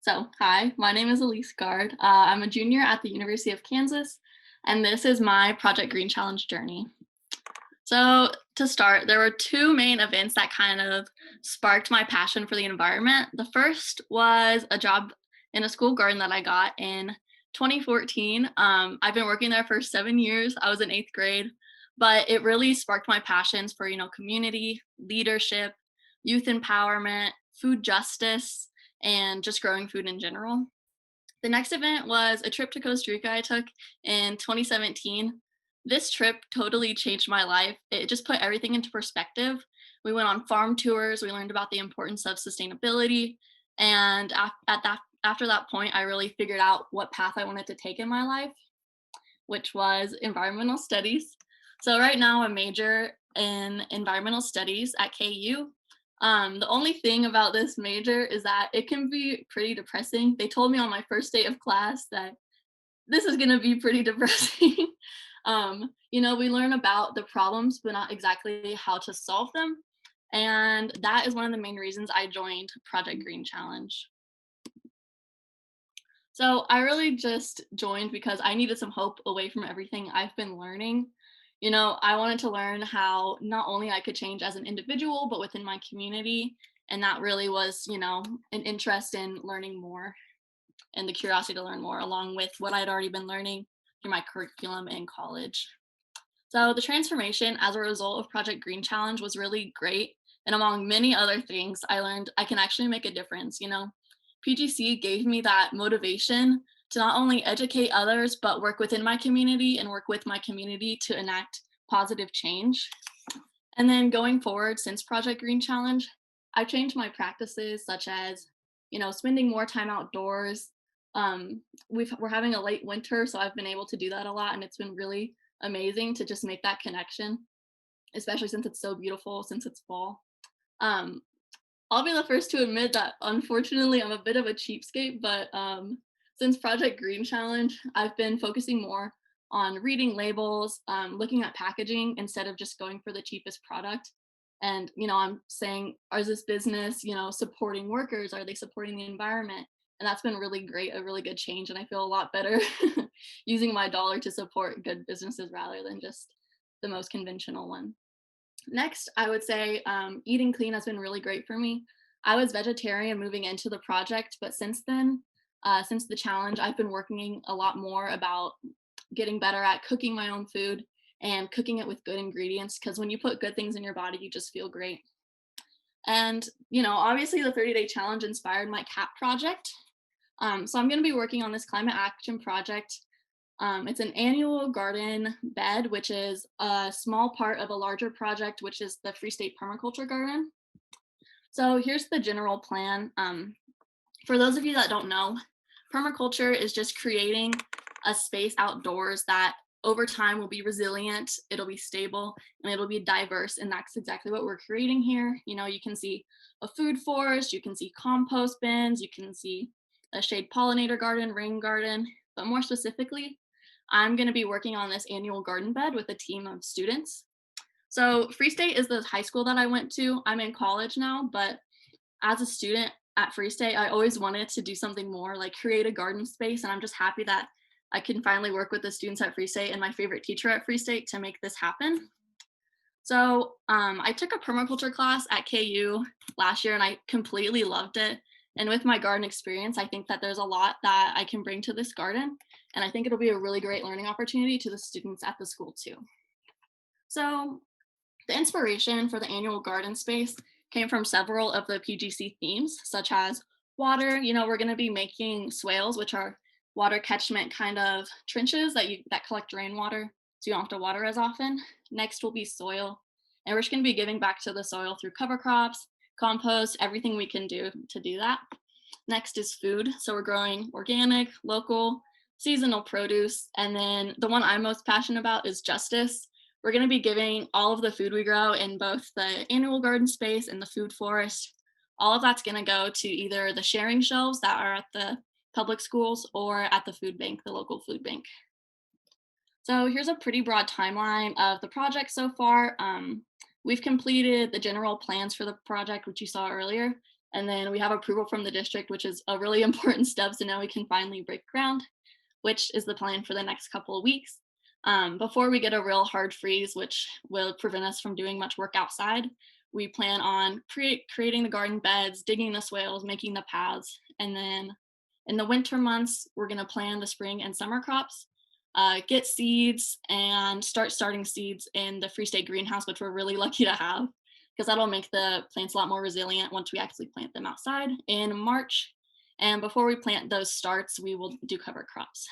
Hi, my name is Elise Gard. I'm a junior at the University of Kansas, and this is my Project Green Challenge journey. To start, there were two main events that kind of sparked my passion for the environment. The first was a job in a school garden that I got in 2014. I've been working there for 7 years. I was in eighth grade, but it really sparked my passions for, community, leadership, youth empowerment, food justice, and just growing food in general. The next event was a trip to Costa Rica I took in 2017. This trip totally changed my life. It just put everything into perspective. We went on farm tours, we learned about the importance of sustainability, and after that point, I really figured out what path I wanted to take in my life, which was environmental studies. So right now, I'm major in environmental studies at KU. The only thing about this major is that it can be pretty depressing. They told me on my first day of class that this is going to be pretty depressing. We learn about the problems, but not exactly how to solve them. And that is one of the main reasons I joined Project Green Challenge. So I really just joined because I needed some hope away from everything I've been learning. I wanted to learn how not only I could change as an individual, but within my community. And that really was, an interest in learning more and the curiosity to learn more, along with what I'd already been learning through my curriculum in college. So the transformation as a result of Project Green Challenge was really great. And among many other things, I learned I can actually make a difference. PGC gave me that motivation to not only educate others, but work within my community and work with my community to enact positive change. And then going forward, since Project Green Challenge, I've changed my practices, such as, spending more time outdoors. We're having a late winter, so I've been able to do that a lot, and it's been really amazing to just make that connection, especially since it's so beautiful, since it's fall. Um, I'll be the first to admit that unfortunately I'm a bit of a cheapskate, but since Project Green Challenge, I've been focusing more on reading labels, looking at packaging instead of just going for the cheapest product. And I'm saying, is this business, supporting workers? Are they supporting the environment? And that's been really great, a really good change. And I feel a lot better using my dollar to support good businesses rather than just the most conventional one. Next, I would say eating clean has been really great for me. I was vegetarian moving into the project, but since then, since the challenge, I've been working a lot more about getting better at cooking my own food and cooking it with good ingredients, because when you put good things in your body, you just feel great. And, obviously the 30-day challenge inspired my CAP project. So I'm going to be working on this climate action project. It's an annual garden bed, which is a small part of a larger project, which is the Free State Permaculture Garden. So here's the general plan. For those of you that don't know, permaculture is just creating a space outdoors that over time will be resilient, it'll be stable, and it'll be diverse. And that's exactly what we're creating here. You can see a food forest, you can see compost bins, you can see a shade pollinator garden, rain garden, but more specifically, I'm going to be working on this annual garden bed with a team of students. So Free State is the high school that I went to. I'm in college now, but as a student at Free State, I always wanted to do something more, like create a garden space. And I'm just happy that I can finally work with the students at Free State and my favorite teacher at Free State to make this happen. So I took a permaculture class at KU last year and I completely loved it. And with my garden experience, I think that there's a lot that I can bring to this garden. And I think it'll be a really great learning opportunity to the students at the school too. So the inspiration for the annual garden space came from several of the PGC themes, such as water. We're going to be making swales, which are water catchment kind of trenches that collect rainwater, so you don't have to water as often. Next will be soil, and we're just going to be giving back to the soil through cover crops, compost, everything we can do to do that. Next is food, so we're growing organic, local, seasonal produce, and then the one I'm most passionate about is justice. We're going to be giving all of the food we grow in both the annual garden space and the food forest. All of that's going to go to either the sharing shelves that are at the public schools or at the food bank, the local food bank. So here's a pretty broad timeline of the project so far. We've completed the general plans for the project, which you saw earlier, And then we have approval from the district, which is a really important step. So now we can finally break ground, which is the plan for the next couple of weeks. Before we get a real hard freeze, which will prevent us from doing much work outside, we plan on creating the garden beds, digging the swales, making the paths. And then in the winter months, we're going to plan the spring and summer crops, get seeds, and starting seeds in the Free State greenhouse, which we're really lucky to have because that'll make the plants a lot more resilient once we actually plant them outside in March. And before we plant those starts, we will do cover crops.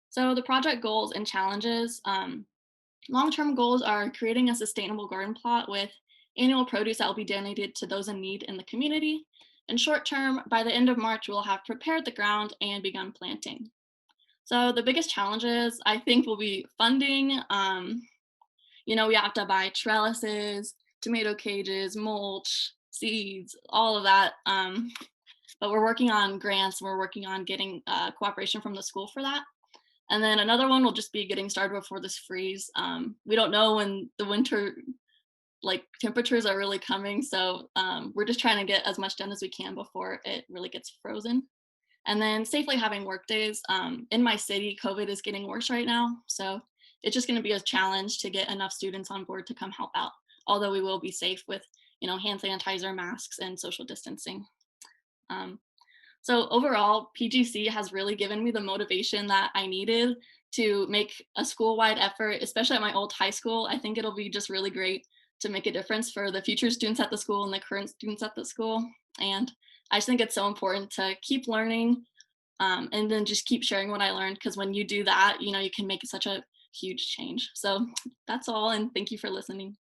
So the project goals and challenges, long-term goals are creating a sustainable garden plot with annual produce that will be donated to those in need in the community. And short term, by the end of March, we'll have prepared the ground and begun planting. So the biggest challenges I think will be funding. We have to buy trellises, tomato cages, mulch, seeds, all of that. But we're working on grants. We're working on getting cooperation from the school for that. And then another one will just be getting started before this freeze. We don't know when the winter temperatures are really coming, so we're just trying to get as much done as we can before it really gets frozen. And then safely having work days. In my city, COVID is getting worse right now, so it's just going to be a challenge to get enough students on board to come help out. Although we will be safe with hand sanitizer, masks, and social distancing. Um, so overall, PGC has really given me the motivation that I needed to make a school-wide effort, especially at my old high school. I think it'll be just really great to make a difference for the future students at the school and the current students at the school. And I just think it's so important to keep learning, and then just keep sharing what I learned, because when you do that, you can make such a huge change. So that's all, and thank you for listening.